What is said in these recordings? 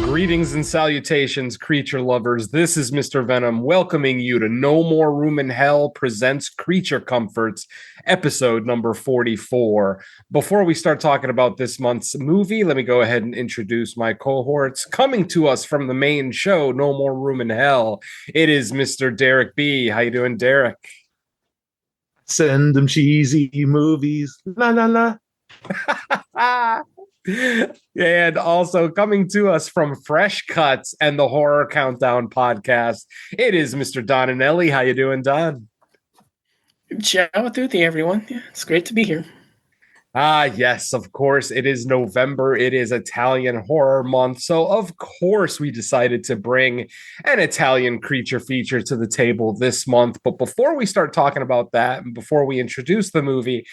Greetings and salutations, creature lovers. This is Mr. Venom welcoming you to No More Room in Hell presents Creature Comforts, episode number 44. Before we start talking about this month's movie, let me go ahead and introduce my cohorts. Coming to us from the main show, No More Room in Hell, it is Mr. Derek B. How you doing, Derek? Send them cheesy movies. La la la. And also coming to us from Fresh Cuts and the Horror Countdown podcast, it is Mr. Don Anelli. How you doing, Don? Ciao a tutti, everyone. Yeah, it's great to be here. Yes, of course. It is November. It is Italian Horror Month. So, of course, we decided to bring an Italian creature feature to the table this month. But before we start talking about that, and before we introduce the movie,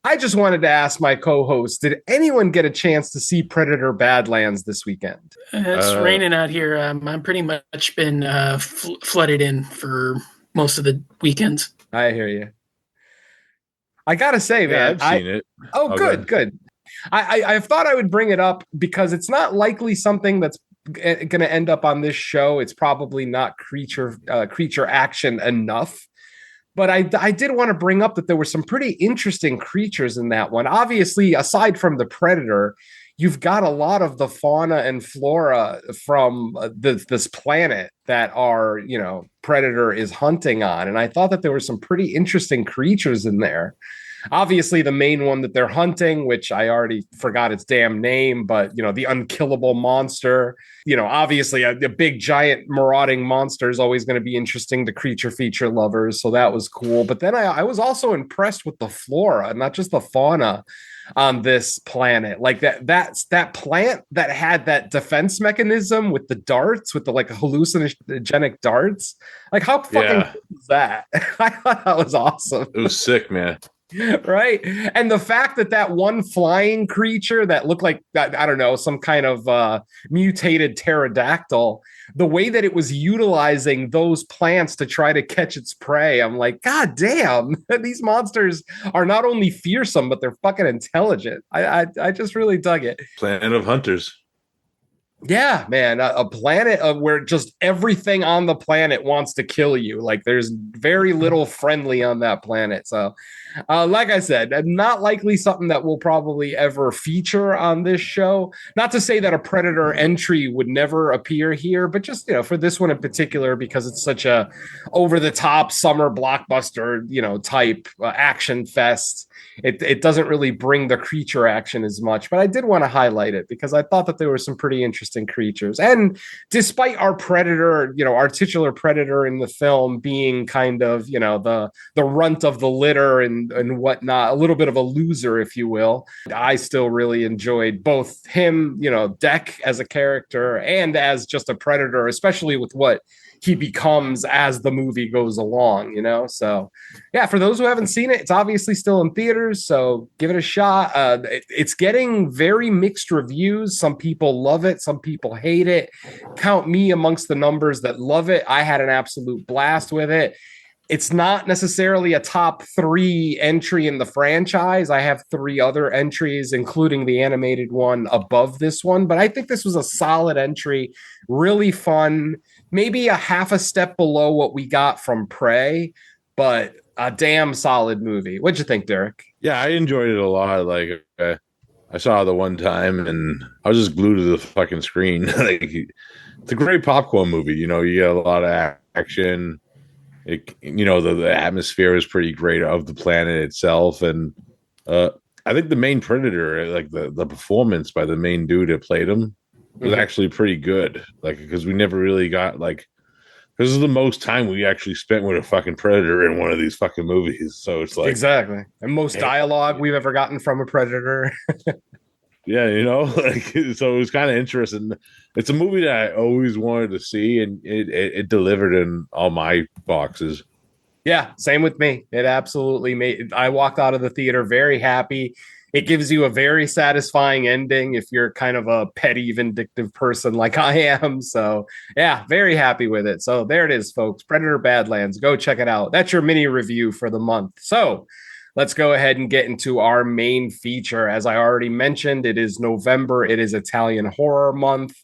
I just wanted to ask my co-host, did anyone get a chance to see Predator Badlands this weekend? It's raining out here. I'm pretty much been flooded in for most of the weekends. I hear you. I gotta say, man, I've seen it. Oh, good. I thought I would bring it up because it's not likely something that's going to end up on this show. It's probably not creature action enough. But I did want to bring up that there were some pretty interesting creatures in that one. Obviously, aside from the Predator, you've got a lot of the fauna and flora from this planet that are, Predator is hunting on. And I thought that there were some pretty interesting creatures in there. Obviously, the main one that they're hunting, which I already forgot its damn name, but, the unkillable monster, obviously a big, giant, marauding monster is always going to be interesting to creature feature lovers. So that was cool. But then I was also impressed with the flora, not just the fauna on this planet. Like that plant that had that defense mechanism with the darts, with the like hallucinogenic darts. Like how fucking cool was that? I thought that was awesome. It was sick, man. Right. And the fact that one flying creature that looked like, I don't know, some kind of mutated pterodactyl, the way that it was utilizing those plants to try to catch its prey, I'm like, God damn, these monsters are not only fearsome, but they're fucking intelligent. I just really dug it. Planet of Hunters. Yeah, man, a planet where just everything on the planet wants to kill you. Like there's very little friendly on that planet. So, like I said, not likely something that we'll probably ever feature on this show. Not to say that a Predator entry would never appear here, but just, for this one in particular, because it's such a over the top summer blockbuster, type action fest. It doesn't really bring the creature action as much, but I did want to highlight it because I thought that there were some pretty interesting creatures. And despite our Predator, our titular Predator in the film being kind of, the runt of the litter and whatnot, a little bit of a loser, if you will, I still really enjoyed both him, Deck as a character and as just a Predator, especially with what he becomes as the movie goes along, So, yeah, for those who haven't seen it, it's obviously still in theaters, so give it a shot. It's getting very mixed reviews. Some people love it, some people hate it. Count me amongst the numbers that love it. I had an absolute blast with it. It's not necessarily a top 3 entry in the franchise. I have 3 other entries, including the animated one above this one, but I think this was a solid entry, really fun, maybe a half a step below what we got from Prey, but a damn solid movie. What'd you think, Derek? Yeah, I enjoyed it a lot. Like I saw it the one time, and I was just glued to the fucking screen. Like, it's a great popcorn movie. You know, you get a lot of action. The atmosphere is pretty great of the planet itself, and I think the main Predator, like the performance by the main dude that played him, was actually pretty good. Like, because we never really got like, this is the most time we actually spent with a fucking Predator in one of these fucking movies. So it's like, exactly, and most dialogue we've ever gotten from a Predator. yeah, like, so it was kind of interesting. It's a movie that I always wanted to see, and it delivered in all my boxes. Yeah, same with me. It absolutely made. I walked out of the theater very happy. It gives you a very satisfying ending if you're kind of a petty, vindictive person like I am. So, yeah, very happy with it. So, there it is, folks. Predator Badlands. Go check it out. That's your mini review for the month. So, let's go ahead and get into our main feature. As I already mentioned, it is November, it is Italian Horror Month.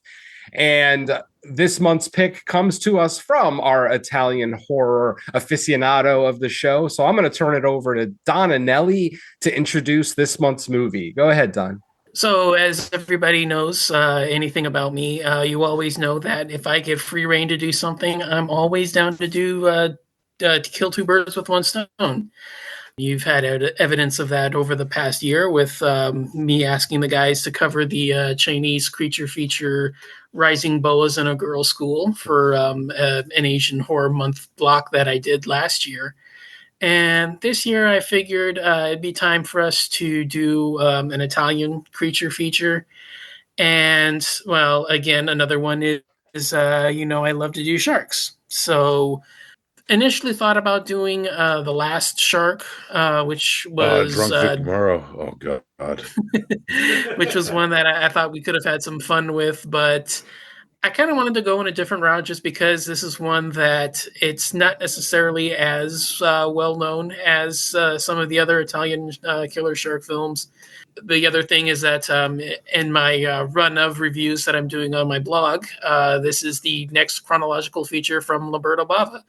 And this month's pick comes to us from our Italian horror aficionado of the show. So I'm going to turn it over to Don Anelli to introduce this month's movie. Go ahead, Don. So, as everybody knows, anything about me, you always know that if I give free reign to do something, I'm always down to to kill 2 birds with 1 stone. You've had evidence of that over the past year with me asking the guys to cover the Chinese creature feature Rising Boas in a Girls' School for an Asian Horror Month block that I did last year. And this year I figured it'd be time for us to do an Italian creature feature. And, well, again, another one is I love to do sharks. So initially thought about doing The Last Shark, which was Drunk Vic Morrow. Oh God. which was one that I thought we could have had some fun with, but I kind of wanted to go in a different route just because this is one that it's not necessarily as well known as some of the other Italian killer shark films. The other thing is that in my run of reviews that I'm doing on my blog, this is the next chronological feature from Lamberto Bava.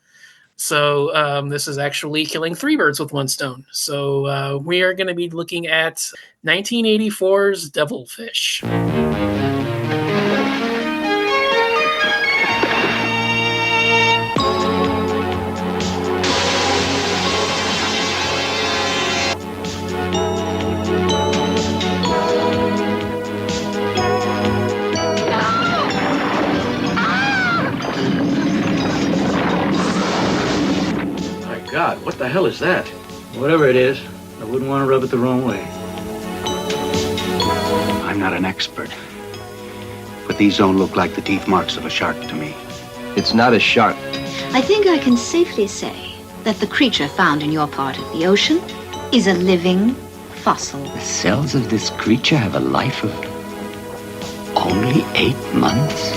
So this is actually killing 3 birds with 1 stone. So we are going to be looking at 1984's Devilfish. God, what the hell is that? Whatever it is, I wouldn't want to rub it the wrong way. I'm not an expert, but these don't look like the teeth marks of a shark to me. It's not a shark. I think I can safely say that the creature found in your part of the ocean is a living fossil. The cells of this creature have a life of only 8 months.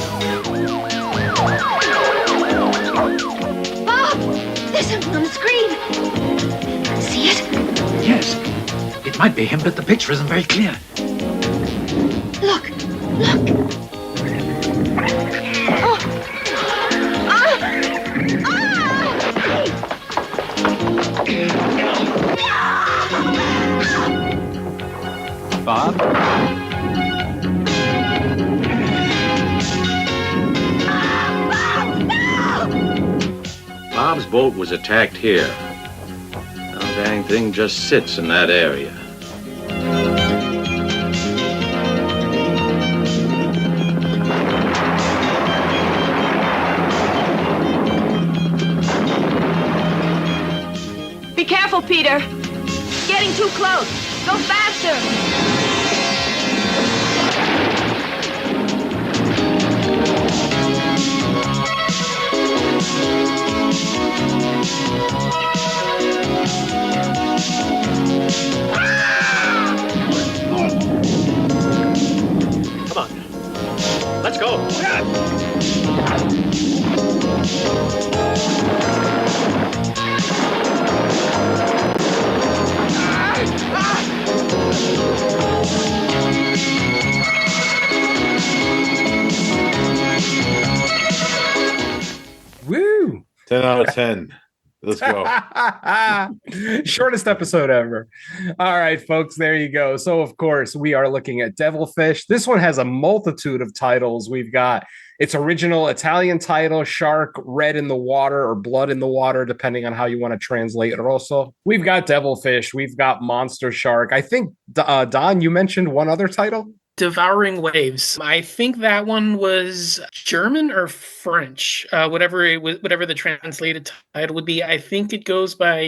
There's something on the screen. See it? Yes. It might be him, but the picture isn't very clear. Look. Oh. Bob? Bob's boat was attacked here. The dang thing just sits in that area. Be careful, Peter. Getting too close. Go faster. Come on. Let's go. 10 out of 10. Let's go. Shortest episode ever. All right, folks, there you go. So, of course, we are looking at Devilfish. This one has a multitude of titles. We've got its original Italian title, Shark, Red in the Water, or Blood in the Water, depending on how you want to translate Rosso. We've got Devilfish. We've got Monster Shark. I think, Don, you mentioned one other title? Devouring Waves. I think that one was German or French, whatever it was, whatever the translated title would be. I think it goes by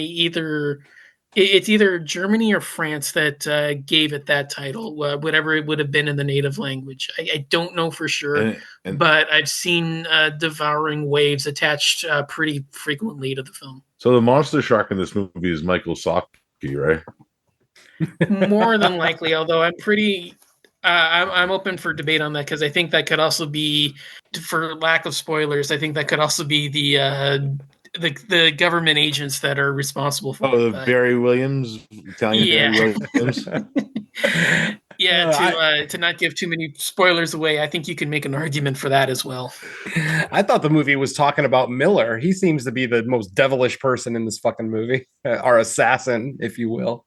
it's either Germany or France that gave it that title, whatever it would have been in the native language. I don't know for sure, but I've seen Devouring Waves attached pretty frequently to the film. So the monster shark in this movie is Michael Saki, right? More than likely, although I'm pretty... I'm open for debate on that because I think that could also be, for lack of spoilers, I think that could also be the government agents that are responsible for. Oh, the Barry Williams, Italian Barry Williams. Yeah, to not give too many spoilers away, I think you can make an argument for that as well. I thought the movie was talking about Miller. He seems to be the most devilish person in this fucking movie, our assassin, if you will.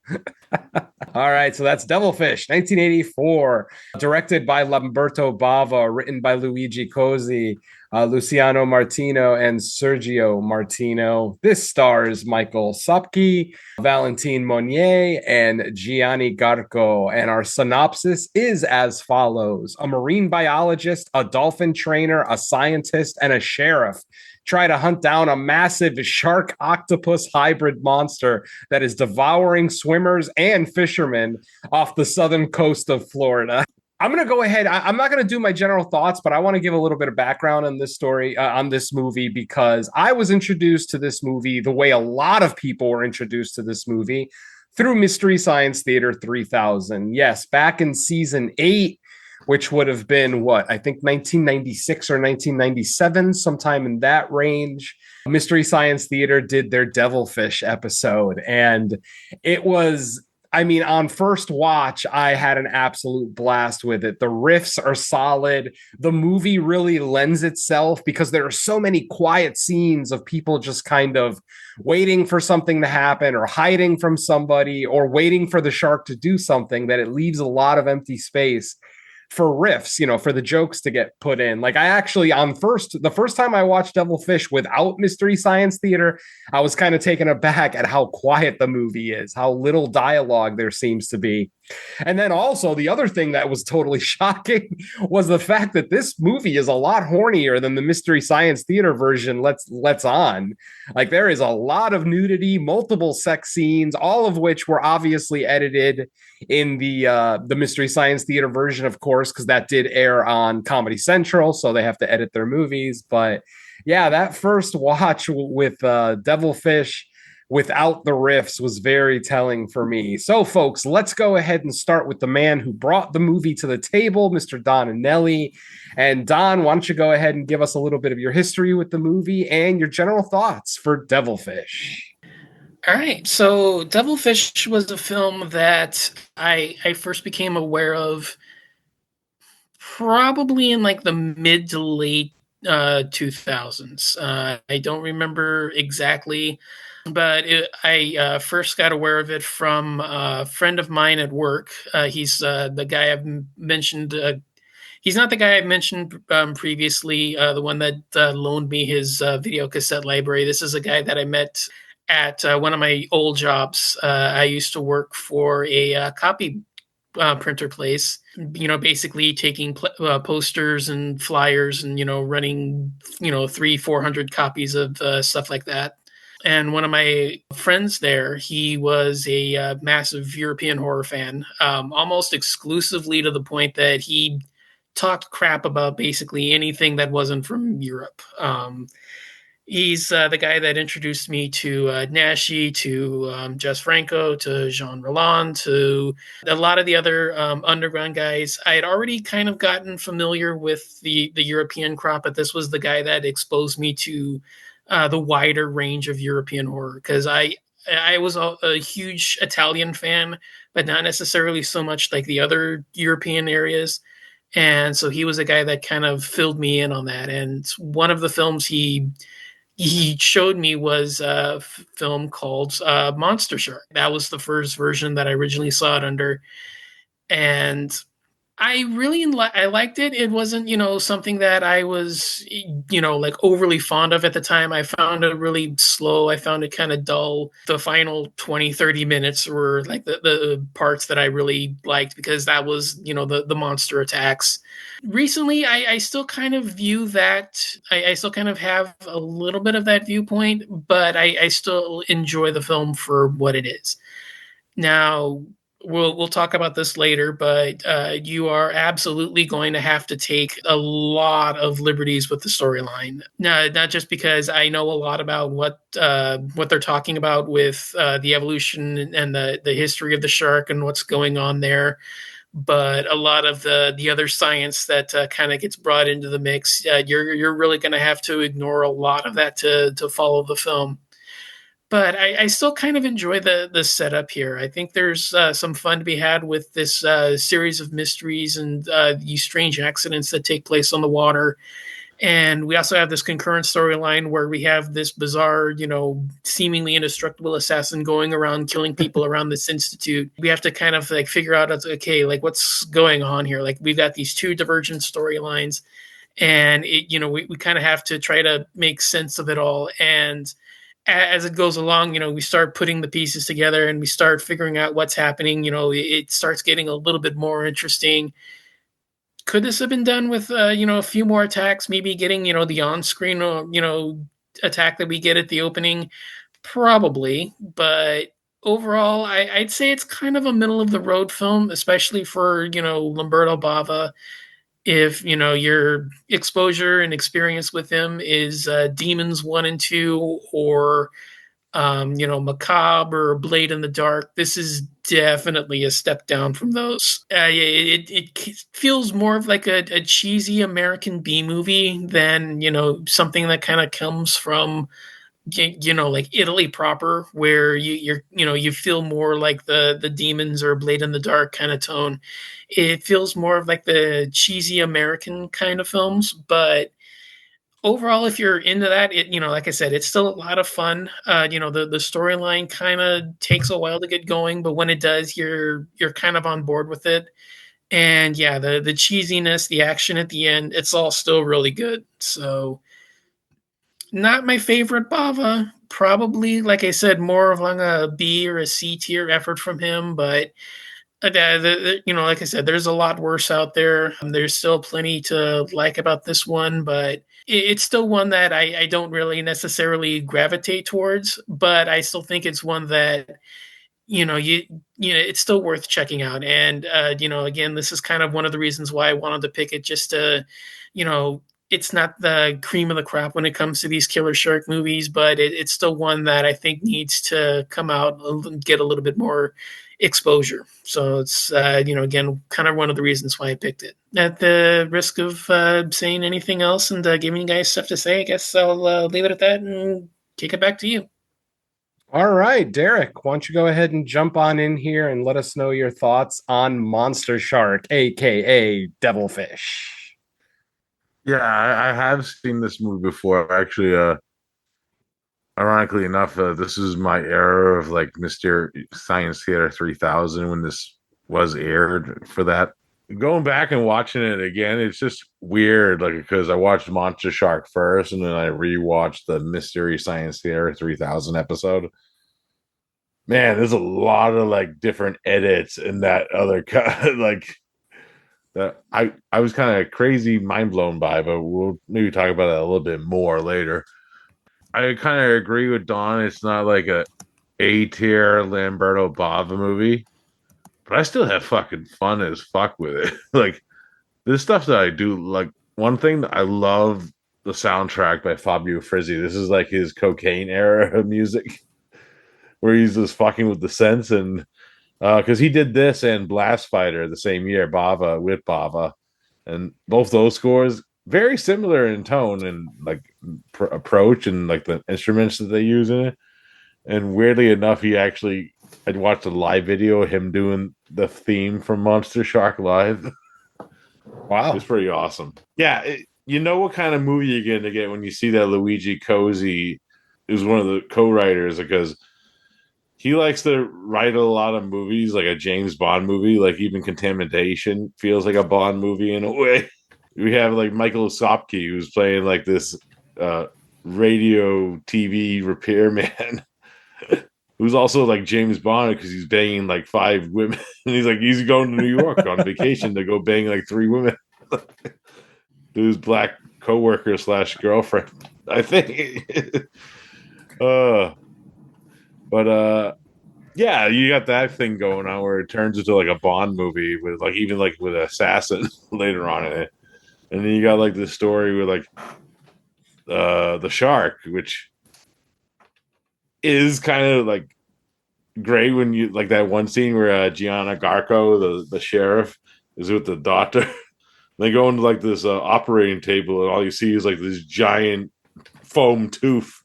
All right, so that's Devilfish, 1984, directed by Lamberto Bava, written by Luigi Cozzi, Luciano Martino, and Sergio Martino. This stars Michael Sopke, Valentin Monnier, and Gianni Garco. And our synopsis is as follows. A marine biologist, a dolphin trainer, a scientist, and a sheriff try to hunt down a massive shark octopus hybrid monster that is devouring swimmers and fishermen off the southern coast of Florida. I'm going to go ahead. I'm not going to do my general thoughts, but I want to give a little bit of background on this story, on this movie, because I was introduced to this movie the way a lot of people were introduced to this movie, through Mystery Science Theater 3000. Yes, back in season 8, which would have been what, I think 1996 or 1997, sometime in that range. Mystery Science Theater did their Devilfish episode. And it was, I mean, on first watch, I had an absolute blast with it. The riffs are solid. The movie really lends itself because there are so many quiet scenes of people just kind of waiting for something to happen or hiding from somebody or waiting for the shark to do something, that it leaves a lot of empty space for riffs, you know, for the jokes to get put in. Like, I actually, the first time I watched Devilfish without Mystery Science Theater, I was kind of taken aback at how quiet the movie is, how little dialogue there seems to be. And then also the other thing that was totally shocking was the fact that this movie is a lot hornier than the Mystery Science Theater version lets on. Like, there is a lot of nudity, multiple sex scenes, all of which were obviously edited in the Mystery Science Theater version, of course, because that did air on Comedy Central, so they have to edit their movies. But yeah, that first watch with Devilfish without the riffs was very telling for me. So, folks, let's go ahead and start with the man who brought the movie to the table, Mr. Don Anelli. And Don, why don't you go ahead and give us a little bit of your history with the movie and your general thoughts for Devilfish? All right, so Devilfish was a film that I first became aware of probably in like the mid to late 2000s. I don't remember exactly, but I first got aware of it from a friend of mine at work. He's the guy I've mentioned. He's not the guy I mentioned previously, the one that loaned me his video cassette library. This is a guy that I met at one of my old jobs. I used to work for a copy printer place, you know, basically taking posters and flyers and, you know, running, you know, 300-400 copies of stuff like that. And one of my friends there, he was a massive European horror fan, almost exclusively, to the point that he talked crap about basically anything that wasn't from Europe. He's the guy that introduced me to Nashi, to Jess Franco, to Jean Roland, to a lot of the other underground guys. I had already kind of gotten familiar with the European crop, but this was the guy that exposed me to the wider range of European horror, because I was a huge Italian fan, but not necessarily so much like the other European areas. And so he was a guy that kind of filled me in on that. And one of the films he he showed me was a film called Monster Shark. That was the first version that I originally saw it under, and I really I liked it. It wasn't, something that I was, like overly fond of at the time. I found it really slow. I found it kind of dull. The final 20, 30 minutes were like the parts that I really liked because that was, the monster attacks. Recently, I still kind of view that. I still kind of have a little bit of that viewpoint, but I still enjoy the film for what it is. Now, we'll talk about this later, but you are absolutely going to have to take a lot of liberties with the storyline. Now, not just because I know a lot about what they're talking about with the evolution and the history of the shark and what's going on there, but a lot of the other science that kind of gets brought into the mix. You're really going to have to ignore a lot of that to follow the film. But I still kind of enjoy the setup here. I think there's some fun to be had with this series of mysteries and these strange accidents that take place on the water. And we also have this concurrent storyline where we have this bizarre, seemingly indestructible assassin going around killing people around this institute. We have to kind of like figure out, okay, like what's going on here? Like we've got these two divergent storylines, and we kind of have to try to make sense of it all. And as it goes along, we start putting the pieces together and we start figuring out what's happening. It starts getting a little bit more interesting. Could this have been done with, a few more attacks? Maybe getting, the on-screen, attack that we get at the opening, probably. But overall, I'd say it's kind of a middle of the road film, especially for Lamberto Bava. If your exposure and experience with him is Demons 1 and 2, or Macabre or Blade in the Dark, this is definitely a step down from those. It feels more of like a cheesy American B movie than something that kind of comes from like Italy proper, where you feel more like the Demons or Blade in the Dark kind of tone. It feels more of like the cheesy American kind of films, but overall, if you're into that, like I said, it's still a lot of fun. The storyline kind of takes a while to get going, but when it does, you're kind of on board with it. And yeah, the cheesiness, the action at the end, it's all still really good. So, not my favorite Bava. Probably, like I said, more of like a B or a C tier effort from him, but like I said, there's a lot worse out there. There's still plenty to like about this one, but it's still one that I don't really necessarily gravitate towards. But I still think it's one that it's still worth checking out. And again, this is kind of one of the reasons why I wanted to pick it, just to, it's not the cream of the crop when it comes to these killer shark movies, but it's still one that I think needs to come out and get a little bit more exposure. So it's again, kind of one of the reasons why I picked it. At the risk of saying anything else and giving you guys stuff to say, I guess I'll leave it at that and kick it back to you. All right, Derek, why don't you go ahead and jump on in here and let us know your thoughts on Monster Shark, a.k.a. Devilfish. Yeah, I have seen this movie before. Actually, ironically enough, this is my era of like Mystery Science Theater 3000 when this was aired for that. Going back and watching it again, it's just weird, like because I watched Monster Shark first, and then I rewatched the Mystery Science Theater 3000 episode. Man, there's a lot of like different edits in that other cut, like that I was kind of crazy mind blown by, but we'll maybe talk about it a little bit more later. I kind of agree with Don. It's not like a tier Lamberto Bava movie, but I still have fucking fun as fuck with it. Like this stuff that I do. Like one thing that I love the soundtrack by Fabio Frizzi. This is like his cocaine era of music, where he's just fucking with the sense, and because he did this and Blast Fighter the same year, Bava with Bava, and both those scores very similar in tone and like approach and like the instruments that they use in it. And weirdly enough, I'd watched a live video of him doing the theme from Monster Shark Live. Wow, it's pretty awesome. Yeah, you know what kind of movie you're going to get when you see that Luigi Cozy is one of the co-writers, because he likes to write a lot of movies, like a James Bond movie, like even Contamination feels like a Bond movie in a way. We have like Michael Osopke, who's playing like this radio TV repairman, who's also like James Bond because he's banging like 5 women. And he's going to New York on vacation to go bang like 3 women. To his black coworker / girlfriend, I think. Yeah, you got that thing going on where it turns into like a Bond movie with like even like with an assassin later on in it. And then you got like this story with like the shark, which is kind of like great when you like that one scene where Gianna Garco, the sheriff, is with the doctor. They go into like this operating table, and all you see is like this giant foam tooth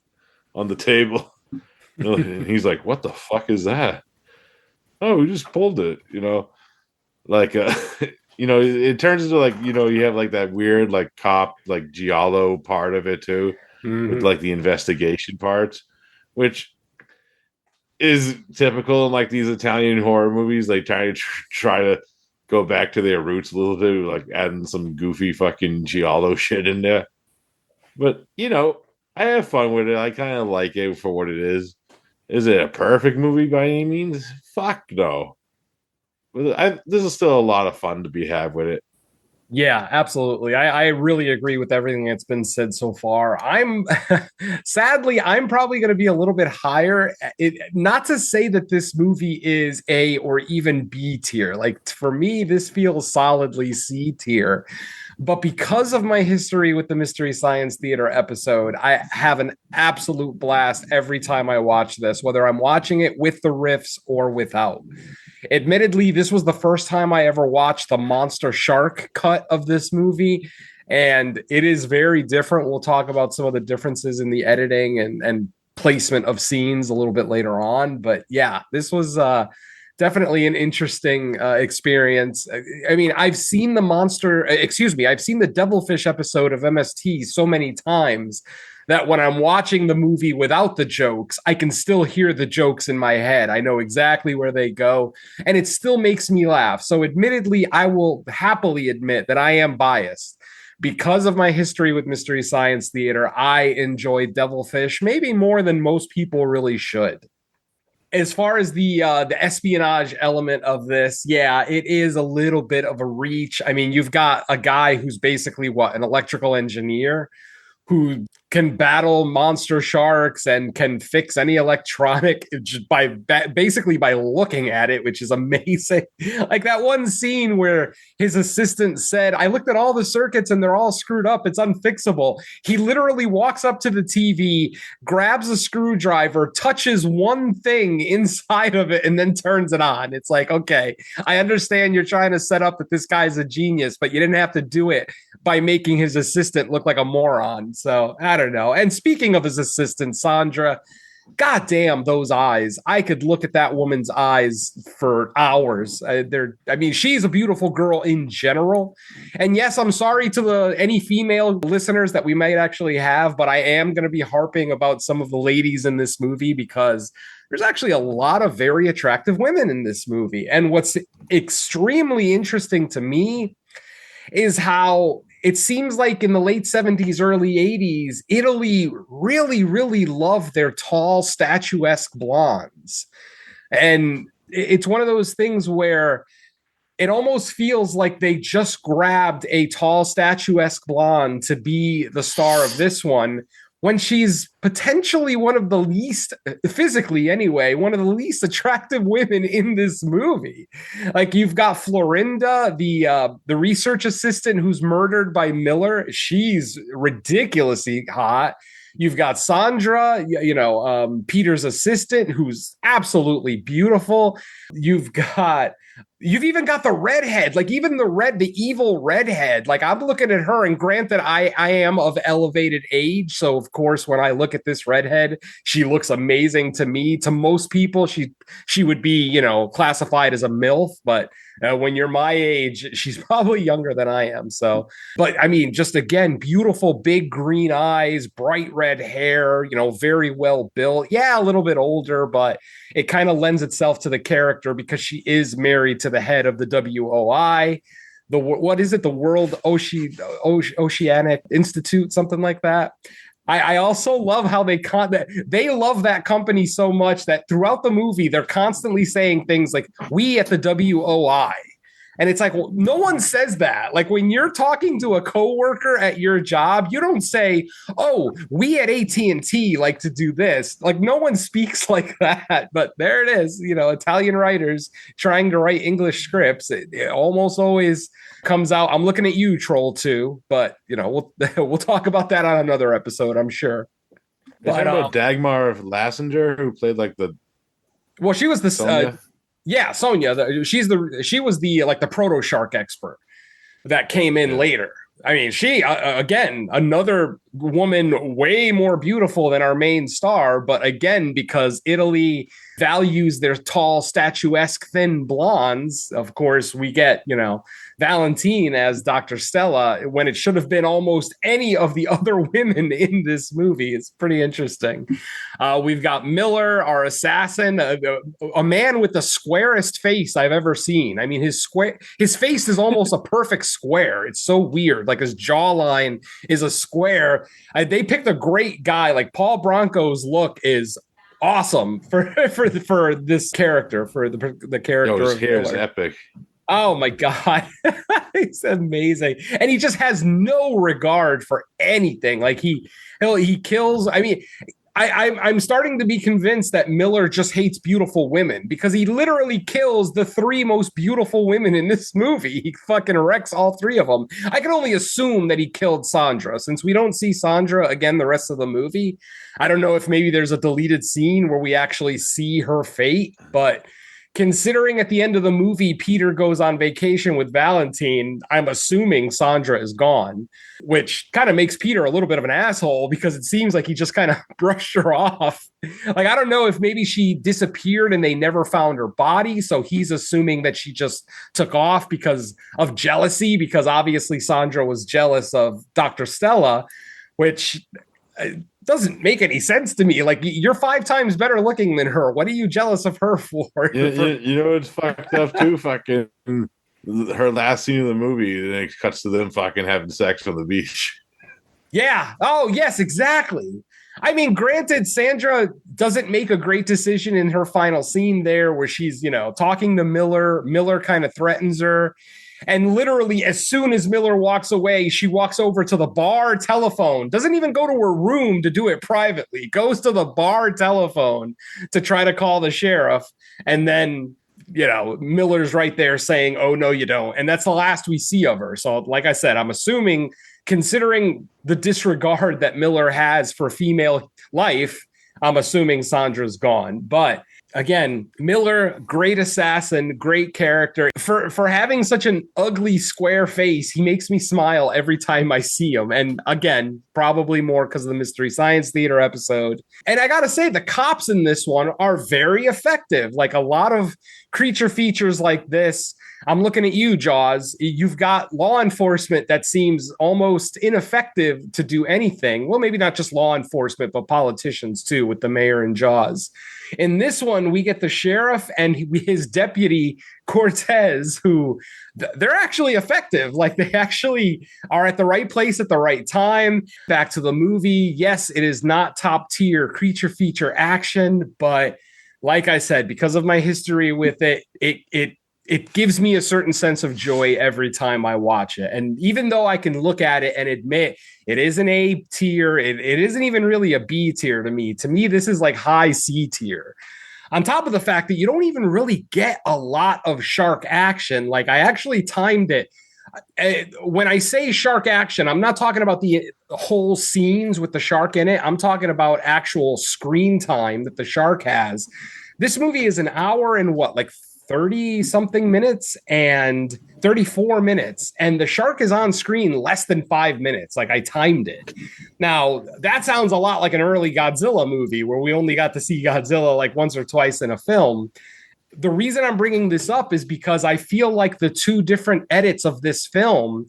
on the table. And he's like, "What the fuck is that?" "Oh, we just pulled it." Like it turns into like you have like that weird like cop like giallo part of it too, with like the investigation parts, which is typical in like these Italian horror movies. They try to go back to their roots a little bit, like adding some goofy fucking giallo shit in there. But I have fun with it. I kind of like it for what it is. Is it a perfect movie by any means? Fuck no. But this is still a lot of fun to be had with it. Yeah, absolutely. I really agree with everything that's been said so far. I'm sadly, I'm probably going to be a little bit higher. Not to say that this movie is A or even B tier. Like for me, this feels solidly C tier. But because of my history with the Mystery Science Theater episode, I have an absolute blast every time I watch this, whether I'm watching it with the riffs or without. Admittedly, this was the first time I ever watched the Monster Shark cut of this movie, and it is very different. We'll talk about some of the differences in the editing and placement of scenes a little bit later on. But yeah, this was definitely an interesting experience. I mean, I've seen I've seen the Devilfish episode of MST so many times that when I'm watching the movie without the jokes, I can still hear the jokes in my head. I know exactly where they go, and it still makes me laugh. So admittedly, I will happily admit that I am biased. Because of my history with Mystery Science Theater, I enjoy Devilfish maybe more than most people really should. As far as the espionage element of this, yeah, it is a little bit of a reach. I mean, you've got a guy who's basically an electrical engineer who can battle monster sharks and can fix any electronic just basically by looking at it, which is amazing. Like that one scene where his assistant said, "I looked at all the circuits and they're all screwed up. It's unfixable." He literally walks up to the TV, grabs a screwdriver, touches one thing inside of it, and then turns it on. It's like, okay, I understand you're trying to set up that this guy's a genius, but you didn't have to do it by making his assistant look like a moron. So I don't know. And speaking of his assistant, Sandra, goddamn those eyes. I could look at that woman's eyes for hours. She's a beautiful girl in general. And yes, I'm sorry to any female listeners that we might actually have, but I am going to be harping about some of the ladies in this movie because there's actually a lot of very attractive women in this movie. And what's extremely interesting to me is how it seems like in the late 70s, early 80s, Italy really, really loved their tall, statuesque blondes. And it's one of those things where it almost feels like they just grabbed a tall, statuesque blonde to be the star of this one, when she's potentially one of the least, physically anyway, one of the least attractive women in this movie. Like you've got Florinda, the research assistant who's murdered by Miller. She's ridiculously hot. You've got Sandra, Peter's assistant, who's absolutely beautiful. You've got You've even got the redhead, like even the evil redhead. Like I'm looking at her, and granted, I am of elevated age, so of course, when I look at this redhead, she looks amazing to me. To most people, she would be, classified as a MILF, but when you're my age, she's probably younger than I am. So, but I mean, just again, beautiful, big green eyes, bright red hair, very well built. Yeah, a little bit older, but it kind of lends itself to the character because she is married to the head of the WOI. What is it? The World Oceanic Institute, something like that. I also love how they love that company so much that throughout the movie they're constantly saying things like "we at the WOI." And it's like, well, no one says that. Like when you're talking to a coworker at your job, you don't say, "Oh, we at AT&T like to do this." Like no one speaks like that. But there it is, Italian writers trying to write English scripts. It almost always comes out. I'm looking at you, Troll 2, but we'll talk about that on another episode, I'm sure. But talking about Dagmar Lassinger, who played like the she was the Sonia? Yeah, Sonia. She was the like the proto shark expert that came in later. I mean, she again, another woman way more beautiful than our main star, but again, because Italy values their tall, statuesque, thin blondes, of course, we get, Valentine as Dr. Stella when it should have been almost any of the other women in this movie. It's pretty interesting. We've got Miller, our assassin, a man with the squarest face I've ever seen. I mean, his face is almost a perfect square. It's so weird. Like his jawline is a square. They picked a great guy. Like Paul Branco's look is awesome for this character, for the character. His hair is epic. Oh my God. It's amazing. And he just has no regard for anything. Like he kills. I mean, I'm starting to be convinced that Miller just hates beautiful women because he literally kills the three most beautiful women in this movie. He fucking wrecks all three of them. I can only assume that he killed Sandra since we don't see Sandra again the rest of the movie. I don't know if maybe there's a deleted scene where we actually see her fate, but considering at the end of the movie, Peter goes on vacation with Valentine, I'm assuming Sandra is gone, which kind of makes Peter a little bit of an asshole because it seems like he just kind of brushed her off. Like, I don't know if maybe she disappeared and they never found her body. So he's assuming that she just took off because of jealousy, because obviously Sandra was jealous of Dr. Stella, which doesn't make any sense to me. Like, you're 5 times better looking than her. What are you jealous of her for? It's fucked up too. Fucking her last scene of the movie, then it cuts to them fucking having sex on the beach. Yeah. Oh, yes, exactly. I mean, granted, Sandra doesn't make a great decision in her final scene there where she's, talking to Miller. Miller kind of threatens her. And literally, as soon as Miller walks away, she walks over to the bar telephone, doesn't even go to her room to do it privately, goes to the bar telephone to try to call the sheriff. And then, Miller's right there saying, "Oh, no, you don't." And that's the last we see of her. So, like I said, I'm assuming, considering the disregard that Miller has for female life, I'm assuming Sandra's gone. But again, Miller, great assassin, great character. For having such an ugly square face, he makes me smile every time I see him. And again, probably more because of the Mystery Science Theater episode. And I gotta say, the cops in this one are very effective. Like a lot of creature features like this. I'm looking at you, Jaws. You've got law enforcement that seems almost ineffective to do anything. Well, maybe not just law enforcement, but politicians too, with the mayor and Jaws. In this one, we get the sheriff and his deputy, Cortez, who they're actually effective. Like they actually are at the right place at the right time. Back to the movie. Yes, it is not top tier creature feature action, but like I said, because of my history with it, it gives me a certain sense of joy every time I watch it. And even though I can look at it and admit it is an A tier, it isn't even really a B tier to me. To me, this is like high C tier. On top of the fact that you don't even really get a lot of shark action. Like I actually timed it. When I say shark action, I'm not talking about the whole scenes with the shark in it. I'm talking about actual screen time that the shark has. This movie is an hour and 30 something minutes and 34 minutes, and the shark is on screen less than 5 minutes. Like, I timed it. Now, that sounds a lot like an early Godzilla movie where we only got to see Godzilla like once or twice in a film. The reason I'm bringing this up is because I feel like the two different edits of this film,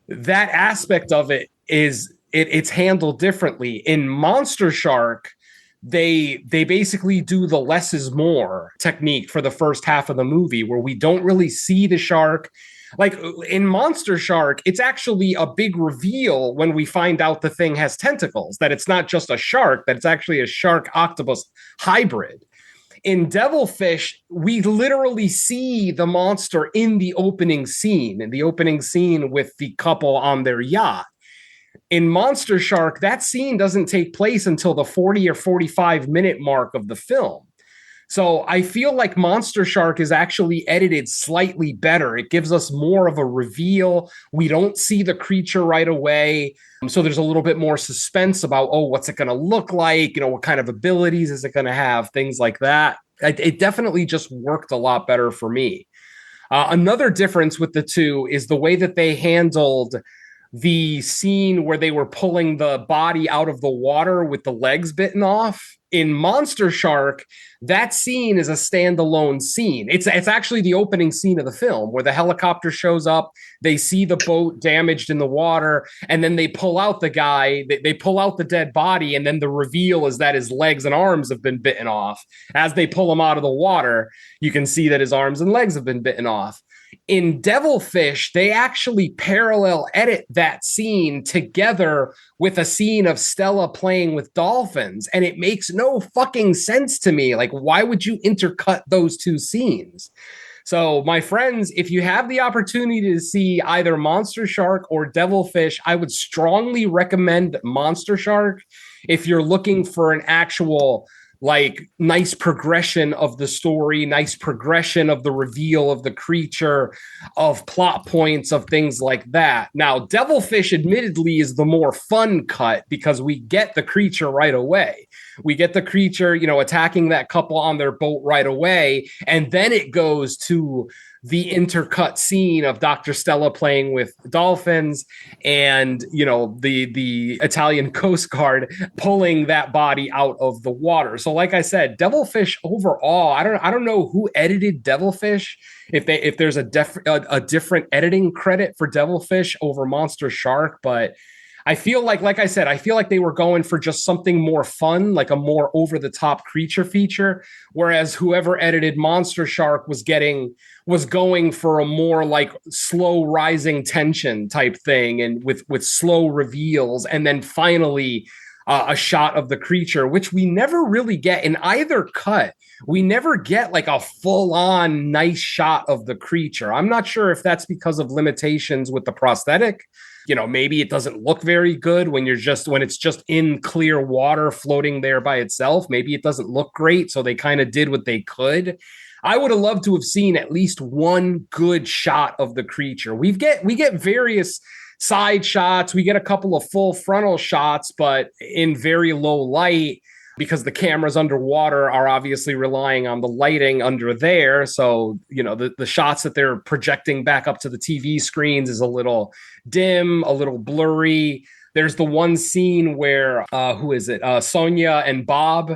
that aspect of it is it's handled differently. In Monster Shark, they basically do the less is more technique for the first half of the movie, where we don't really see the shark. Like in Monster Shark, it's actually a big reveal when we find out the thing has tentacles, that it's not just a shark, that it's actually a shark octopus hybrid. In Devilfish, we literally see the monster in the opening scene with the couple on their yacht. In Monster Shark, that scene doesn't take place until the 40 or 45-minute mark of the film. So I feel like Monster Shark is actually edited slightly better. It gives us more of a reveal. We don't see the creature right away. So there's a little bit more suspense about, oh, what's it going to look like? You know, what kind of abilities is it going to have? Things like that. It definitely just worked a lot better for me. Another difference with the two is the way that they handled the scene where they were pulling the body out of the water with the legs bitten off. In Monster Shark, that scene is a standalone scene. It's actually the opening scene of the film, where the helicopter shows up, they see the boat damaged in the water, and then they pull out the guy, they pull out the dead body, and then the reveal is that his legs and arms have been bitten off. As they pull him out of the water, you can see that his arms and legs have been bitten off. In Devilfish, they actually parallel edit that scene together with a scene of Stella playing with dolphins, and it makes no fucking sense to me. Like, why would you intercut those two scenes? So, my friends, if you have the opportunity to see either Monster Shark or Devilfish, I would strongly recommend Monster Shark if you're looking for an actual like nice progression of the story, nice progression of the reveal of the creature, of plot points, of things like that. Now, Devilfish admittedly is the more fun cut because we get the creature right away. We get the creature, you know, attacking that couple on their boat right away. And then it goes to the intercut scene of Dr. Stella playing with dolphins and, you know, the Italian Coast Guard pulling that body out of the water. So like I said, Devilfish overall, I don't know who edited Devilfish, if there's a different editing credit for Devilfish over Monster Shark, but I feel like I said, I feel like they were going for just something more fun, like a more over-the-top creature feature, whereas whoever edited Monster Shark was going for a more like slow rising tension type thing, and with slow reveals, and then finally a shot of the creature, which we never really get in either cut. We never get like a full-on nice shot of the creature. I'm not sure if that's because of limitations with the prosthetic. You know, maybe it doesn't look very good when it's just in clear water floating there by itself. Maybe it doesn't look great, so they kind of did what they could. I would have loved to have seen at least one good shot of the creature. We get various side shots. We get a couple of full frontal shots, but in very low light, because the cameras underwater are obviously relying on the lighting under there. So, you know, the shots that they're projecting back up to the TV screens is a little dim, a little blurry. There's the one scene where, Sonia and Bob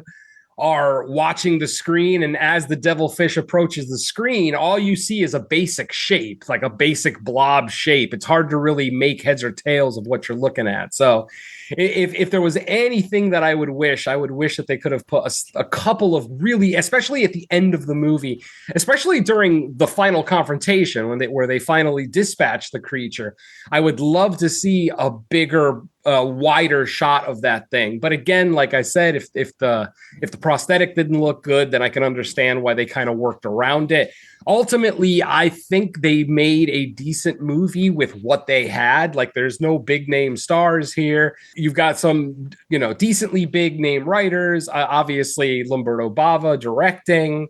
are watching the screen, and as the Devilfish approaches the screen, all you see is a basic shape, like a basic blob shape. It's hard to really make heads or tails of what you're looking at. So if there was anything that I would wish that they could have put a couple of really, especially at the end of the movie, especially during the final confrontation where they finally dispatch the creature. I would love to see a bigger, wider shot of that thing. But again, like I said, if the prosthetic didn't look good, then I can understand why they kind of worked around it. Ultimately, I think they made a decent movie with what they had. Like, there's no big name stars here. You've got some, you know, decently big name writers. Obviously, Lamberto Bava directing.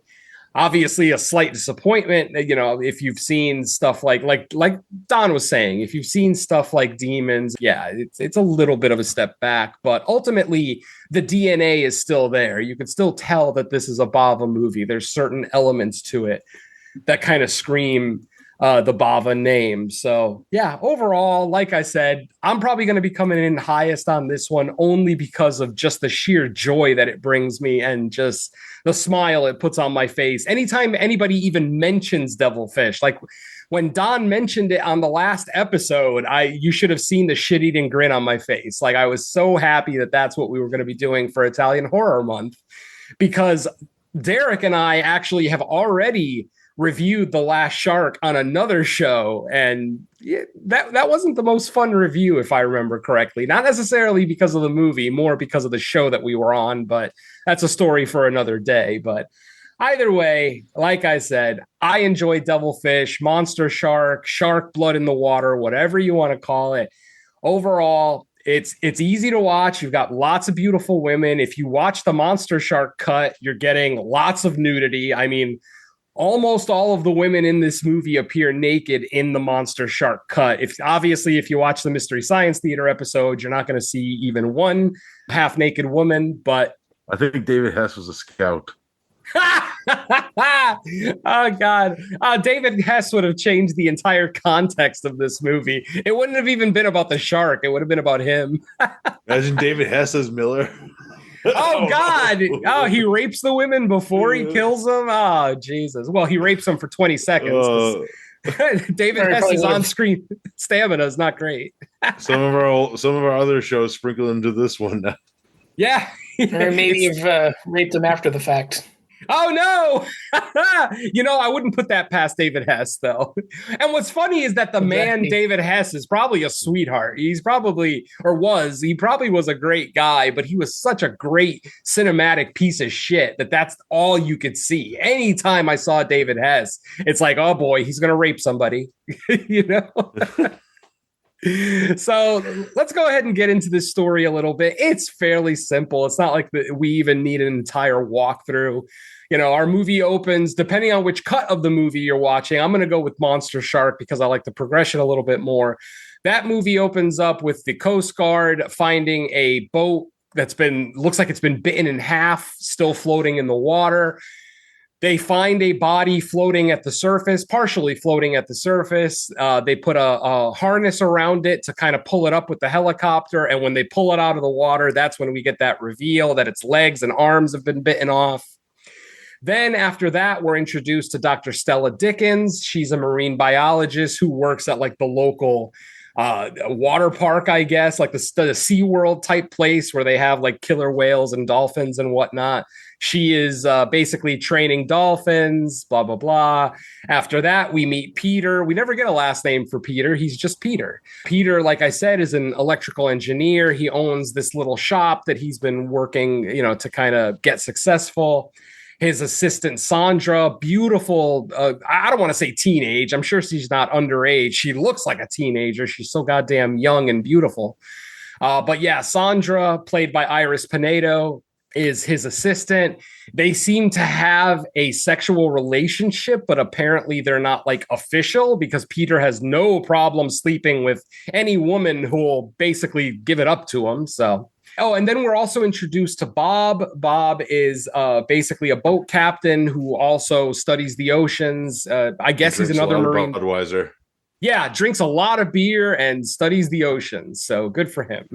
Obviously, a slight disappointment, you know, if you've seen stuff like Don was saying, if you've seen stuff like Demons, yeah, it's a little bit of a step back. But ultimately, the DNA is still there. You can still tell that this is a Bava movie. There's certain elements to it that kind of scream the Bava name. So yeah, overall, like I said, I'm probably going to be coming in highest on this one only because of just the sheer joy that it brings me and just the smile it puts on my face. Anytime anybody even mentions Devilfish, like when Don mentioned it on the last episode, you should have seen the shit-eating grin on my face. Like I was so happy that that's what we were going to be doing for Italian Horror Month, because Derek and I actually have already reviewed The Last Shark on another show, and that wasn't the most fun review, if I remember correctly. Not necessarily because of the movie, more because of the show that we were on, but that's a story for another day. But either way, like I said, I enjoy Devilfish, Monster Shark, Shark Blood in the Water, whatever you want to call it. Overall, it's easy to watch. You've got lots of beautiful women. If you watch the Monster Shark cut, you're getting lots of nudity. I mean, almost all of the women in this movie appear naked in the Monster Shark cut. If you watch the Mystery Science Theater episode, you're not going to see even one half naked woman, but I think David Hess was a scout. Oh God. David Hess would have changed the entire context of this movie. It wouldn't have even been about the shark. It would have been about him. Imagine David Hess as Miller. Oh God. Oh, he rapes the women before he kills them. Oh, Jesus. Well, he rapes them for 20 seconds. David Hess's on-screen stamina is not great. some of our other shows sprinkle into this one now. Yeah. Or maybe you've raped him after the fact. Oh no! I wouldn't put that past David Hess, though. And what's funny is that the man David Hess is probably a sweetheart. He probably was a great guy, but he was such a great cinematic piece of shit that's all you could see. Anytime I saw David Hess, it's like, oh boy, he's gonna rape somebody. So let's go ahead and get into this story a little bit. It's fairly simple. It's not like we even need an entire walkthrough. Our movie opens, depending on which cut of the movie you're watching. I'm going to go with Monster Shark because I like the progression a little bit more. That movie opens up with the Coast Guard finding a boat looks like it's been bitten in half, still floating in the water. They find a body floating at the surface, partially floating at the surface. They put a harness around it to kind of pull it up with the helicopter. And when they pull it out of the water, that's when we get that reveal that its legs and arms have been bitten off. Then after that, we're introduced to Dr. Stella Dickens. She's a marine biologist who works at like the local water park, I guess, like the SeaWorld type place where they have like killer whales and dolphins and whatnot. She is basically training dolphins, blah, blah, blah. After that, we meet Peter. We never get a last name for Peter. He's just Peter. Peter, like I said, is an electrical engineer. He owns this little shop that he's been working, to kind of get successful. His assistant, Sandra, beautiful. I don't want to say teenage. I'm sure she's not underage. She looks like a teenager. She's so goddamn young and beautiful. But yeah, Sandra, played by Iris Pinedo, is his assistant. They seem to have a sexual relationship, but apparently they're not like official because Peter has no problem sleeping with any woman who will basically give it up to him. So. Oh, and then we're also introduced to Bob. Bob is basically a boat captain who also studies the oceans. I guess he's another Marine. Budweiser. Yeah, drinks a lot of beer and studies the oceans. So good for him.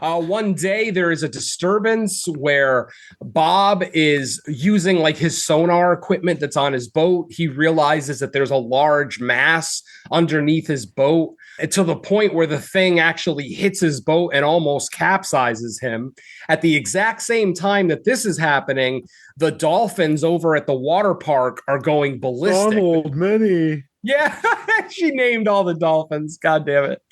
One day there is a disturbance where Bob is using like his sonar equipment that's on his boat. He realizes that there's a large mass underneath his boat, to the point where the thing actually hits his boat and almost capsizes him. At the exact same time that this is happening, the dolphins over at the water park are going ballistic. Donald, Minnie. Yeah, she named all the dolphins. God damn it.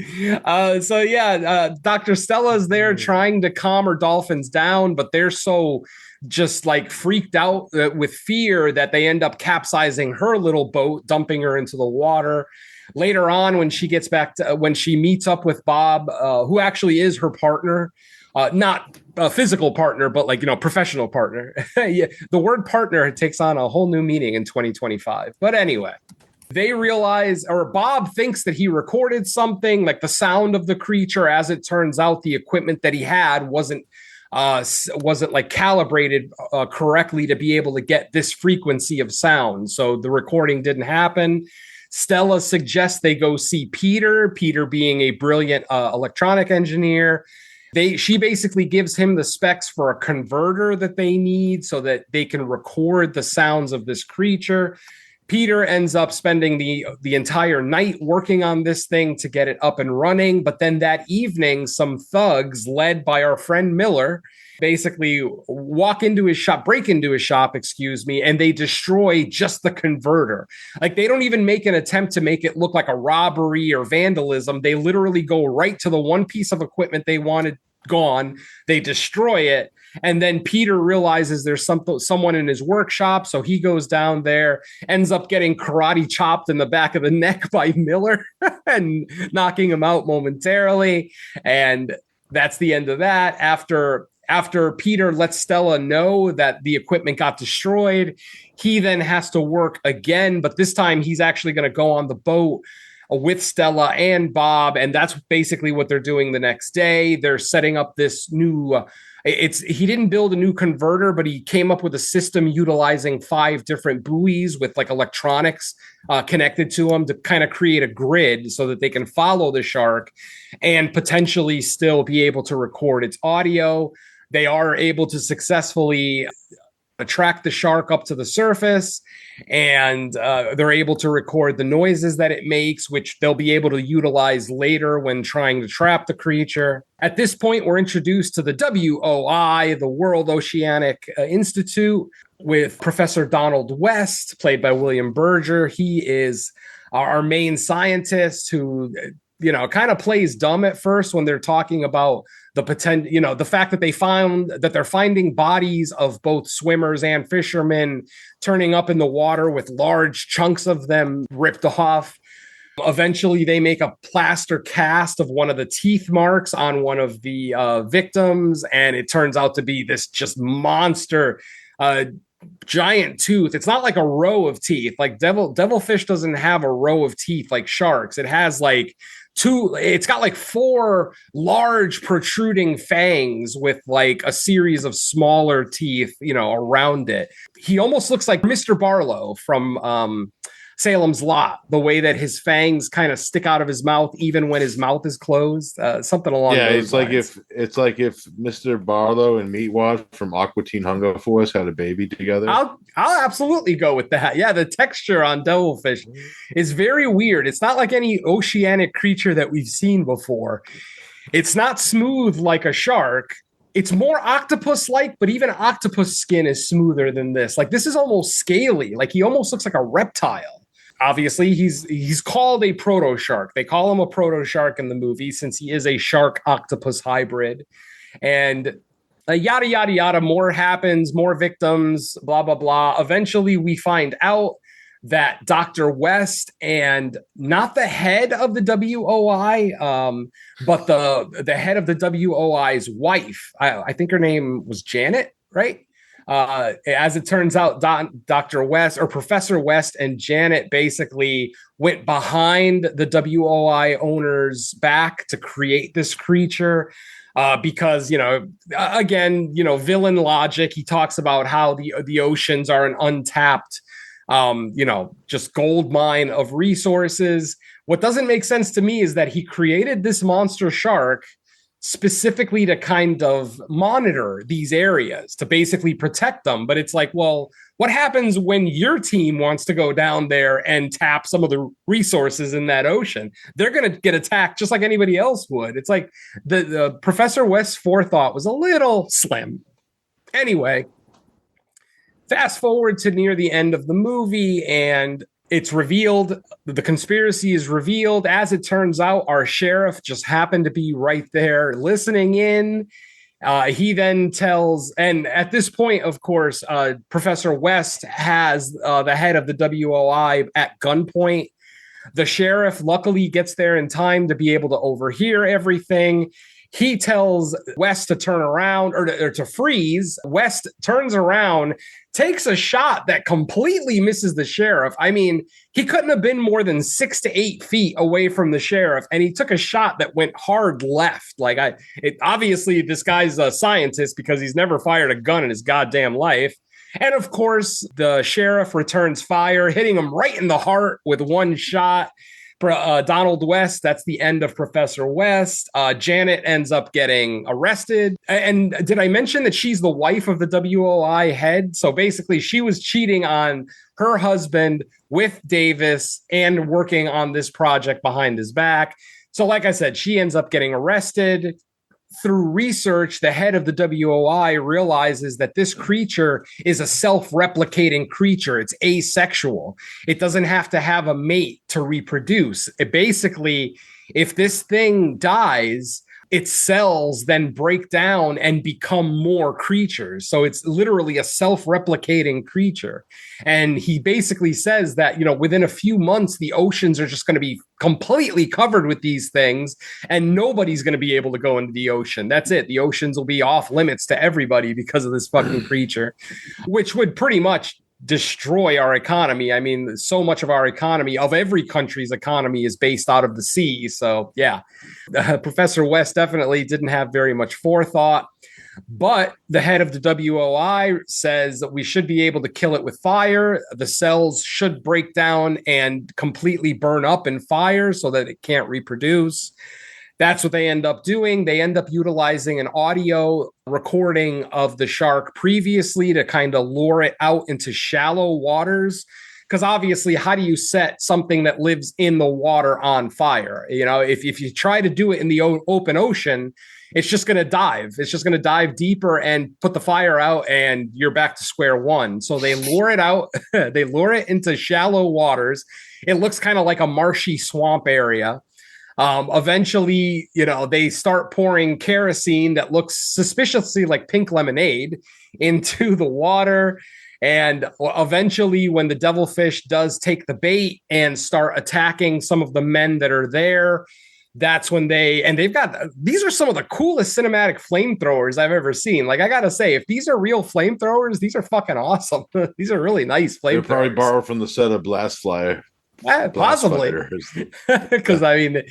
Dr. Stella is there trying to calm her dolphins down, but they're so just like freaked out with fear that they end up capsizing her little boat, dumping her into the water. Later on, when she gets back to when she meets up with Bob, who actually is her partner, not a physical partner, but like, professional partner. Yeah, the word partner takes on a whole new meaning in 2025. But anyway, they realize, or Bob thinks that he recorded something like the sound of the creature. As it turns out, the equipment that he had wasn't wasn't like calibrated correctly to be able to get this frequency of sound. So the recording didn't happen. Stella suggests they go see Peter, Peter being a brilliant electronic engineer. She basically gives him the specs for a converter that they need so that they can record the sounds of this creature. Peter ends up spending the entire night working on this thing to get it up and running. But then that evening, some thugs led by our friend Miller basically break into his shop, and they destroy just the converter. Like, they don't even make an attempt to make it look like a robbery or vandalism. They literally go right to the one piece of equipment they wanted gone. They destroy it. And then Peter realizes there's someone in his workshop. So he goes down there, ends up getting karate chopped in the back of the neck by Miller and knocking him out momentarily. And that's the end of that. After Peter lets Stella know that the equipment got destroyed, he then has to work again. But this time he's actually going to go on the boat with Stella and Bob. And that's basically what they're doing the next day. They're setting up this new... he didn't build a new converter, but he came up with a system utilizing 5 different buoys with like electronics connected to them to kind of create a grid so that they can follow the shark and potentially still be able to record its audio. They are able to successfully attract the shark up to the surface, and they're able to record the noises that it makes, which they'll be able to utilize later when trying to trap the creature. At this point, we're introduced to the WOI, the World Oceanic Institute, with Professor Donald West, played by William Berger. He is our main scientist who, kind of plays dumb at first when they're talking about the potential, the fact that they're finding bodies of both swimmers and fishermen turning up in the water with large chunks of them ripped off. Eventually, they make a plaster cast of one of the teeth marks on one of the victims, and it turns out to be this just monster giant tooth. It's not like a row of teeth. Like devilfish doesn't have a row of teeth like sharks. It has like it's got like 4 large protruding fangs with like a series of smaller teeth, around it. He almost looks like Mr. Barlow from Salem's Lot, the way that his fangs kind of stick out of his mouth even when his mouth is closed, something along those lines. It's like if Mr. Barlow and Meatwad from Aqua Teen Hunger Force had a baby together. I'll absolutely go with that. Yeah, the texture on Devilfish is very weird. It's not like any oceanic creature that we've seen before. It's not smooth like a shark. It's more octopus-like, but even octopus skin is smoother than this. Like, this is almost scaly. Like, he almost looks like a reptile. Obviously, he's called a proto-shark. They call him a proto-shark in the movie since he is a shark-octopus hybrid. And yada, yada, yada, more happens, more victims, blah, blah, blah. Eventually, we find out that Dr. West and not the head of the WOI, but the head of the WOI's wife, I think her name was Janet, right? As it turns out, Dr. West or Professor West and Janet basically went behind the WOI owner's back to create this creature. Because, again, villain logic. He talks about how the oceans are an untapped, just gold mine of resources. What doesn't make sense to me is that he created this monster shark specifically to kind of monitor these areas, to basically protect them. But it's like, well, what happens when your team wants to go down there and tap some of the resources in that ocean? They're going to get attacked just like anybody else would. It's like the Professor West's forethought was a little slim. Anyway, fast forward to near the end of the movie, and it's revealed, the conspiracy is revealed. As it turns out, our sheriff just happened to be right there listening in. He then tells, and at this point, of course, Professor West has the head of the WOI at gunpoint. The sheriff luckily gets there in time to be able to overhear everything. He tells West to turn around or to freeze. West turns around, takes a shot that completely misses the sheriff. I mean, he couldn't have been more than 6 to 8 feet away from the sheriff, and he took a shot that went hard left. Obviously, this guy's a scientist because he's never fired a gun in his goddamn life. And of course, the sheriff returns fire, hitting him right in the heart with one shot. Donald West, that's the end of Professor West. Janet ends up getting arrested. And did I mention that she's the wife of the WOI head? So basically, she was cheating on her husband with Davis and working on this project behind his back. So like I said, she ends up getting arrested. Through research, the head of the WOI realizes that this creature is a self-replicating creature. It's asexual. It doesn't have to have a mate to reproduce. Basically, if this thing dies, its cells then break down and become more creatures. So it's literally a self-replicating creature. And he basically says that, within a few months, the oceans are just going to be completely covered with these things and nobody's going to be able to go into the ocean. That's it. The oceans will be off limits to everybody because of this fucking creature, which would pretty much destroy our economy. I mean, so much of our economy, of every country's economy, is based out of the sea. So yeah, Professor West definitely didn't have very much forethought. But the head of the WOI says that we should be able to kill it with fire. The cells should break down and completely burn up in fire so that it can't reproduce. That's what they end up doing. They end up utilizing an audio recording of the shark previously to kind of lure it out into shallow waters. Because obviously, how do you set something that lives in the water on fire? If you try to do it in the open ocean, it's just going to dive. It's just going to dive deeper and put the fire out, and you're back to square one. So they lure it out. They lure it into shallow waters. It looks kind of like a marshy swamp area. Eventually, they start pouring kerosene that looks suspiciously like pink lemonade into the water. And eventually, when the Devilfish does take the bait and start attacking some of the men that are there, that's when these are some of the coolest cinematic flamethrowers I've ever seen. Like, I gotta say, if these are real flamethrowers, these are fucking awesome. These are really nice flamethrowers. They're probably borrowed from the set of Blast Fly. Possibly, because I mean,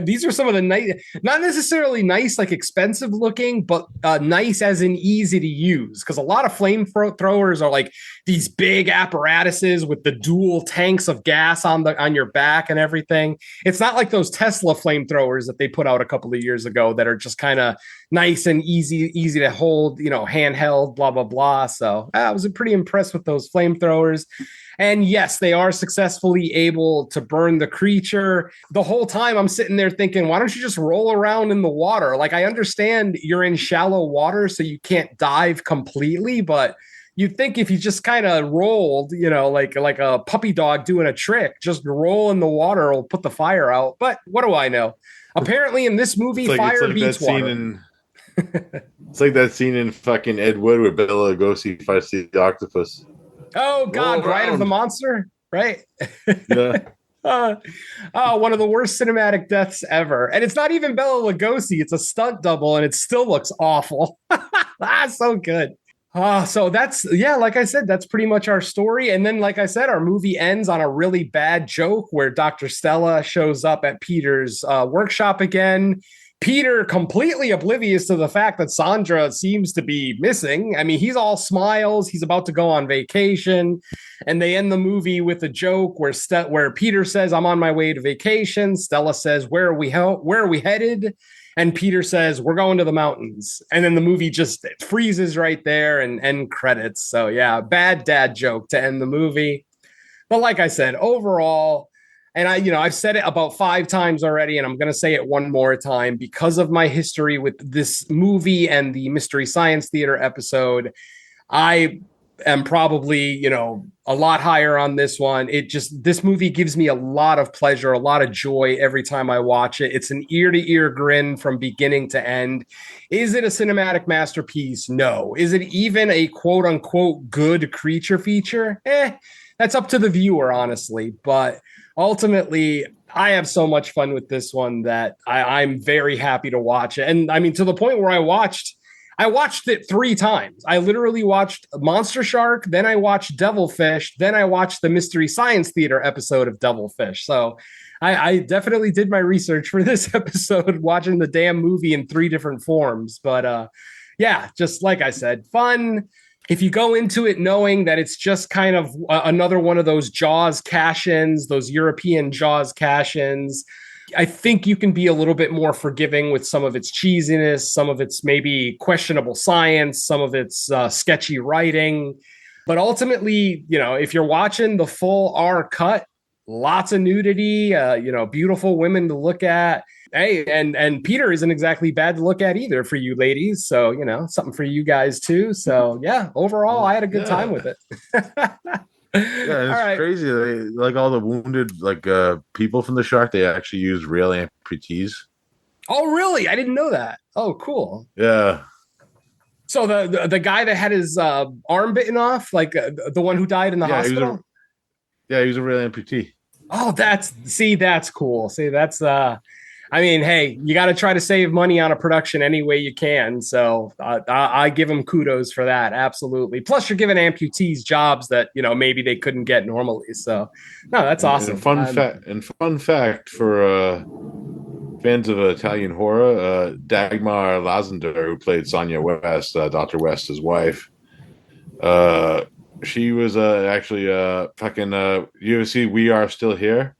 these are some of the nice, not necessarily nice, like expensive looking, but nice as in easy to use. Because a lot of flamethrowers are like these big apparatuses with the dual tanks of gas on your back and everything. It's not like those Tesla flamethrowers that they put out a couple of years ago that are just kind of nice and easy to hold, handheld, blah blah blah. So I was pretty impressed with those flamethrowers. And yes, they are successfully able to burn the creature. The whole time I'm sitting there thinking, why don't you just roll around in the water? Like, I understand you're in shallow water, so you can't dive completely, but you'd think if you just kind of rolled, like a puppy dog doing a trick, just roll in the water will put the fire out. But what do I know? Apparently in this movie, fire beats water. It's like that scene in fucking Ed Wood where Bela Lugosi fights the octopus. Oh God, Ride of the Monster, right? Yeah. One of the worst cinematic deaths ever. And it's not even Bela Lugosi, it's a stunt double, and it still looks awful. So good. So that's, like I said, that's pretty much our story. And then, like I said, our movie ends on a really bad joke where Dr. Stella shows up at Peter's workshop again. Peter, completely oblivious to the fact that Sandra seems to be missing. I mean, he's all smiles. He's about to go on vacation. And they end the movie with a joke where Peter says, I'm on my way to vacation. Stella says, where are we headed? And Peter says, we're going to the mountains. And then the movie just freezes right there and end credits. So yeah, bad dad joke to end the movie. But like I said, overall, and I've said it about 5 times already, and I'm going to say it one more time because of my history with this movie and the Mystery Science Theater episode. I am probably, a lot higher on this one. This movie gives me a lot of pleasure, a lot of joy every time I watch it. It's an ear-to-ear grin from beginning to end. Is it a cinematic masterpiece? No. Is it even a quote-unquote good creature feature? That's up to the viewer, honestly. But ultimately, I have so much fun with this one that I'm very happy to watch it. And I mean, to the point where I watched it 3 times. I literally watched Monster Shark, then I watched Devilfish, then I watched the Mystery Science Theater episode of Devilfish. So I definitely did my research for this episode, watching the damn movie in 3 different forms. But yeah, just like I said, fun. If you go into it knowing that it's just kind of another one of those Jaws cash-ins, those European Jaws cash-ins, I think you can be a little bit more forgiving with some of its cheesiness, some of its maybe questionable science, some of its sketchy writing. But ultimately, if you're watching the full R cut, lots of nudity, beautiful women to look at. Hey, and Peter isn't exactly bad to look at either for you ladies. So, something for you guys too. So yeah, overall, I had a good time with it. Yeah, it's crazy. Like all the wounded people from the shark, they actually use real amputees. Oh, really? I didn't know that. Oh, cool. Yeah. So the guy that had his arm bitten off, the one who died in the hospital? He was a real amputee. Oh, that's cool. See, that's hey, you got to try to save money on a production any way you can. So I give them kudos for that. Absolutely. Plus, you're giving amputees jobs that maybe they couldn't get normally. So no, that's awesome. And fun fact for fans of Italian horror, Dagmar Lasender, who played Sonia West, Dr. West's wife, she was actually you ever see We Are Still Here?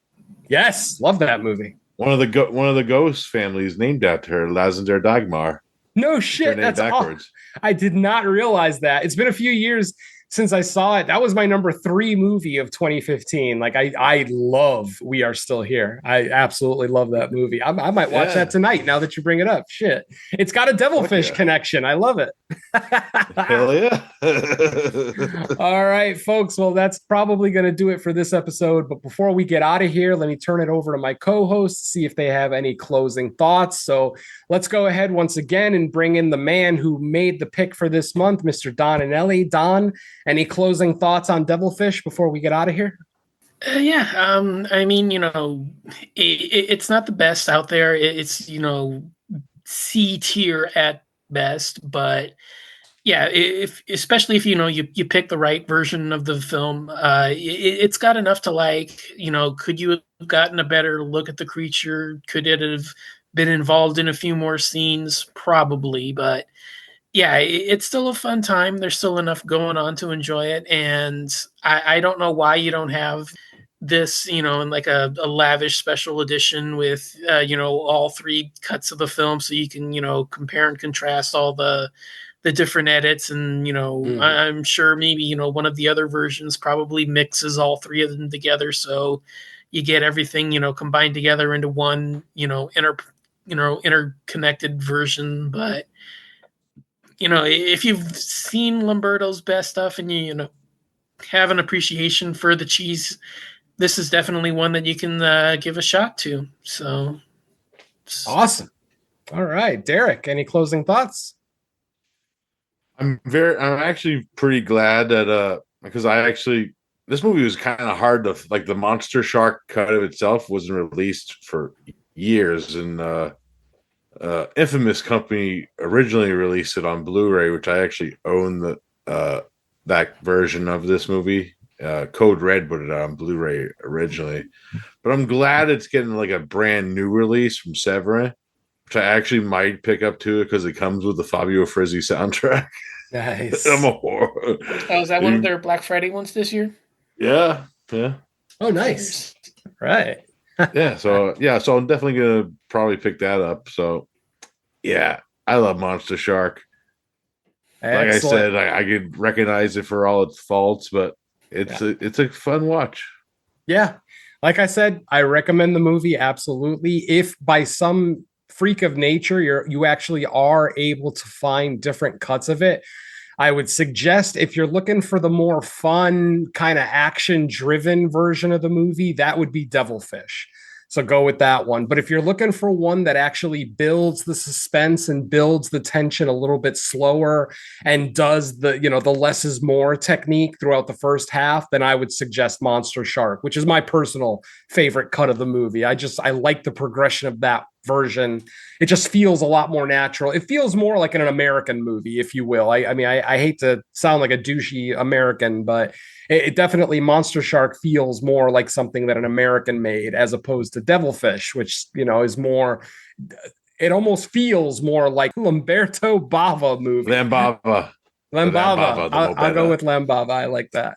Yes, love that movie. One of the ghost families named after her, Lasender Dagmar. No shit, that's backwards. I did not realize that. It's been a few years since I saw it. That was my number 3 movie of 2015. I love We Are Still Here. I absolutely love that movie. I might watch that tonight now that you bring it up. Shit. It's got a Devilfish connection. I love it. Hell yeah. All right, folks. Well, that's probably going to do it for this episode. But before we get out of here, let me turn it over to my co-hosts, see if they have any closing thoughts. So let's go ahead once again and bring in the man who made the pick for this month, Mr. Don Anelli. Don, any closing thoughts on Devilfish before we get out of here? It's not the best out there. It's C tier at best, but yeah, especially if you pick the right version of the film, it's got enough to like. Could you have gotten a better look at the creature? Could it have been involved in a few more scenes? Probably, but yeah, it's still a fun time. There's still enough going on to enjoy it, and I don't know why you don't have this, in like a lavish special edition with all 3 cuts of the film, so you can compare and contrast all the different edits, and I'm sure maybe one of the other versions probably mixes all 3 of them together, so you get everything combined together into one interconnected version. But if you've seen Lamberto's best stuff and you have an appreciation for the cheese, this is definitely one that you can give a shot to. So awesome. All right, Derek, any closing thoughts? I'm actually pretty glad that because this movie was kind of hard to the Monster Shark cut of itself wasn't released for years, and Infamous Company originally released it on Blu-ray, which I actually own that version of this movie. Code Red put it on Blu-ray originally, but I'm glad it's getting a brand new release from Severin, which I actually might pick up too because it comes with the Fabio Frizzi soundtrack. Nice. I'm a horror. Oh, is that one of their Black Friday ones this year? Yeah. Oh, nice. Right. So I'm definitely gonna probably pick that up. So yeah, I love Monster Shark. Excellent. Like I said, I could recognize it for all its faults, but it's a fun watch. Yeah. Like I said, I recommend the movie absolutely. If by some freak of nature you actually are able to find different cuts of it, I would suggest if you're looking for the more fun kind of action driven version of the movie, that would be Devilfish. So go with that one. But if you're looking for one that actually builds the suspense and builds the tension a little bit slower and does the, the less is more technique throughout the first half, then I would suggest Monster Shark, which is my personal favorite cut of the movie. I like the progression of that version. It just feels a lot more natural. It feels more like an American movie, if you will. I mean, I hate to sound like a douchey American, but it definitely, Monster Shark feels more like something that an American made as opposed to Devilfish, which, is more, it almost feels more like Lamberto Bava movie. Lambava. Lambava. I'll go with Lambava. I like that.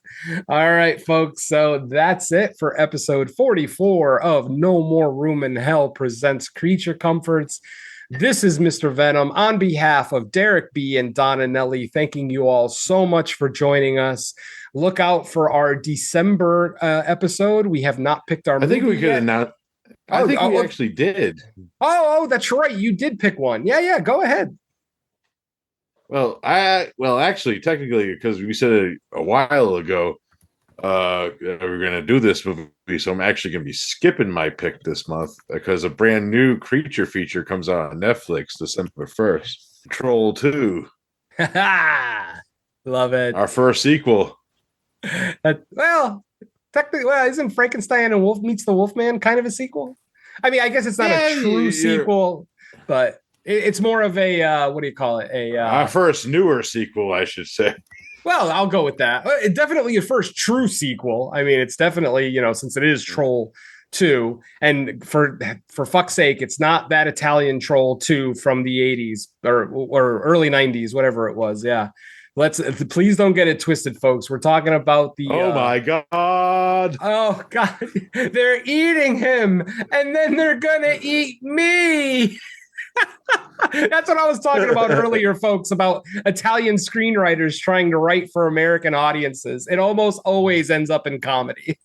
All right, folks. So that's it for episode 44 of No More Room in Hell presents Creature Comforts. This is Mr. Venom on behalf of Derek B. and Don Anelli, thanking you all so much for joining us. Look out for our December episode. We have not picked our movie. I think we could announce. I think we actually did. Oh, that's right. You did pick one. Yeah. Go ahead. Well, actually, technically, because we said it a while ago, we're going to do this movie, so I'm actually going to be skipping my pick this month because a brand new creature feature comes out on Netflix December 1st. Troll 2. Love it. Our first sequel. Technically, isn't Frankenstein and Wolf Meets the Wolfman kind of a sequel? I mean, I guess it's not a true sequel, but it's more of a, what do you call it? Our first newer sequel, I should say. Well, I'll go with that. Definitely a first true sequel. I mean, it's definitely, since it is Troll 2, and for fuck's sake, it's not that Italian Troll 2 from the 80s or early 90s, whatever it was. Yeah. Please don't get it twisted, folks. We're talking about the my god. Oh god. They're eating him and then they're gonna eat me. That's what I was talking about earlier, folks, about Italian screenwriters trying to write for American audiences. It almost always ends up in comedy.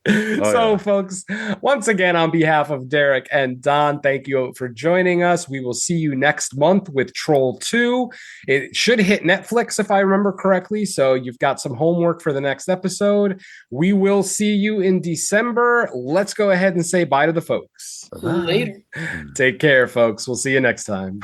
Folks, once again, on behalf of Derek and Don, thank you for joining us. We will see you next month with Troll 2. It should hit Netflix, if I remember correctly, so you've got some homework for the next episode. We will see you in December. Let's go ahead and say bye to the folks. Later. Take care, folks. We'll see you next time.